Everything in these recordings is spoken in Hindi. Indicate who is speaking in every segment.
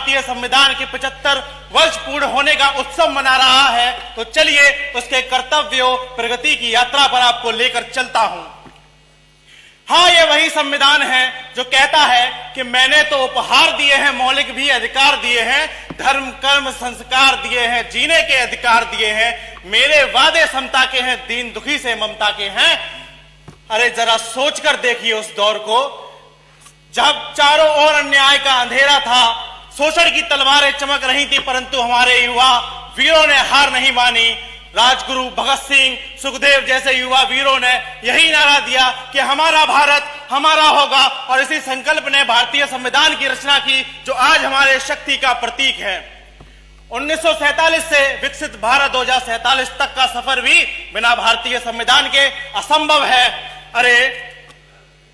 Speaker 1: भारतीय संविधान के 75 वर्ष पूर्ण होने का उत्सव मना रहा है, तो चलिए उसके कर्तव्यों प्रगति की यात्रा पर आपको लेकर चलता हूं। हाँ, ये वही संविधान है जो कहता है कि मैंने तो उपहार दिए हैं, मौलिक भी अधिकार दिए हैं, धर्म कर्म संस्कार दिए हैं, जीने के अधिकार दिए हैं, मेरे वादे समता के हैं, दीन दुखी से ममता के हैं। अरे जरा सोचकर देखिए उस दौर को जब चारों ओर अन्याय का अंधेरा था, शोषण की तलवारें चमक रही थी, परंतु हमारे युवा वीरों ने हार नहीं मानी। राजगुरु भगत सिंह, सुखदेव जैसे युवा वीरों ने यही नारा दिया कि हमारा भारत हमारा होगा, और इसी संकल्प ने भारतीय संविधान की रचना की जो आज हमारे शक्ति का प्रतीक है। 1947 से विकसित भारत 2047 तक का सफर भी बिना भारतीय संविधान के असंभव है। अरे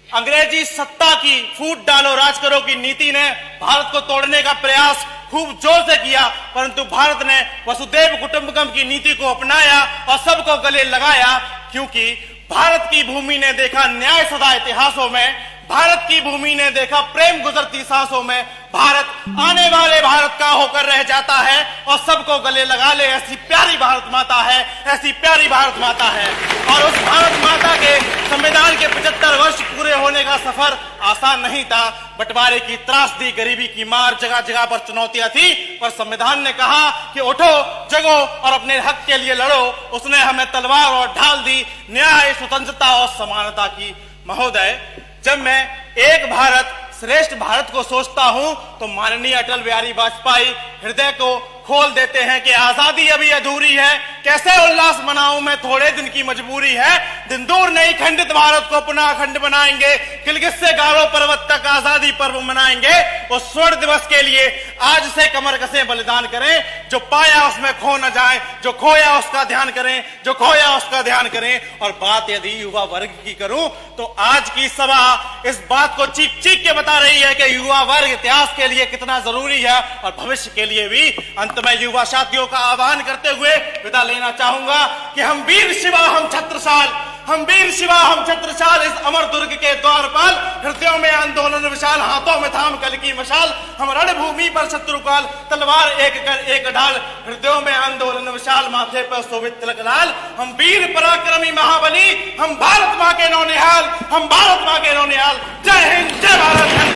Speaker 1: अंग्रेजी सत्ता की फूट डालो राज करो की नीति ने भारत को तोड़ने का प्रयास खूब जोर से किया, परंतु भारत ने वसुधैव कुटुंबकम की नीति को अपनाया और सबको गले लगाया, क्योंकि भारत की भूमि ने देखा न्याय सदा इतिहासों में, भारत की भूमि ने देखा प्रेम गुजरती सांसों में। भारत आने वाले भारत का होकर रह जाता है और सबको गले लगा ले, ऐसी प्यारी भारत माता है, ऐसी प्यारी भारत माता है। और उस भारत माता के संविधान के 75 वर्ष पूरे होने का सफर आसान नहीं था। बंटवारे की त्रासदी, गरीबी की मार, जगह जगह पर चुनौतियां थी, पर संविधान ने कहा कि उठो, जगो और अपने हक के लिए लड़ो। उसने हमें तलवार और ढाल दी न्याय, स्वतंत्रता और समानता की। महोदय, जब मैं एक भारत श्रेष्ठ भारत को सोचता हूं तो माननीय अटल बिहारी वाजपेयी हृदय को खोल देते हैं कि आजादी अभी अधूरी है, कैसे उल्लास मनाऊं मैं, थोड़े दिन की मजबूरी है, दिन दूर नहीं खंडित भारत को पुनः अखंड बनाएंगे, गिलगित से गारो पर्वत तक आजादी पर्व मनाएंगे। उस स्वर्ण दिवस के लिए आज से कमर कसे बलिदान करें, जो पाया उसमें खो न जाए, जो खोया उसका ध्यान करें, जो खोया उसका ध्यान करें। और बात यदि युवा वर्ग की करूं तो आज की सभा इस बात को चीख चीख के बता रही है कि युवा वर्ग इतिहास के लिए कितना जरूरी है और भविष्य के लिए भी। अंत में युवा साथियों का आह्वान करते हुए विदा लेना चाहूंगा कि हम वीर शिवा हम छत्रसाल, हम वीर शिवा हम छत्रसाल, इस अमर दुर्ग के द्वारपाल, हृदयों में आंदोलन विशाल, हाथों में थाम कल की मशाल, हम रणभूमि पर शत्रुकाल, तलवार एक कर एक ढाल, हृदयों में आंदोलन विशाल, माथे पर शोभित तिलक लाल। हम वीर पराक्रमी महाबली, हम भारत मां के नौनिहाल, हम भारत मां के नौनिहाल। जय हिंद, जय भारत।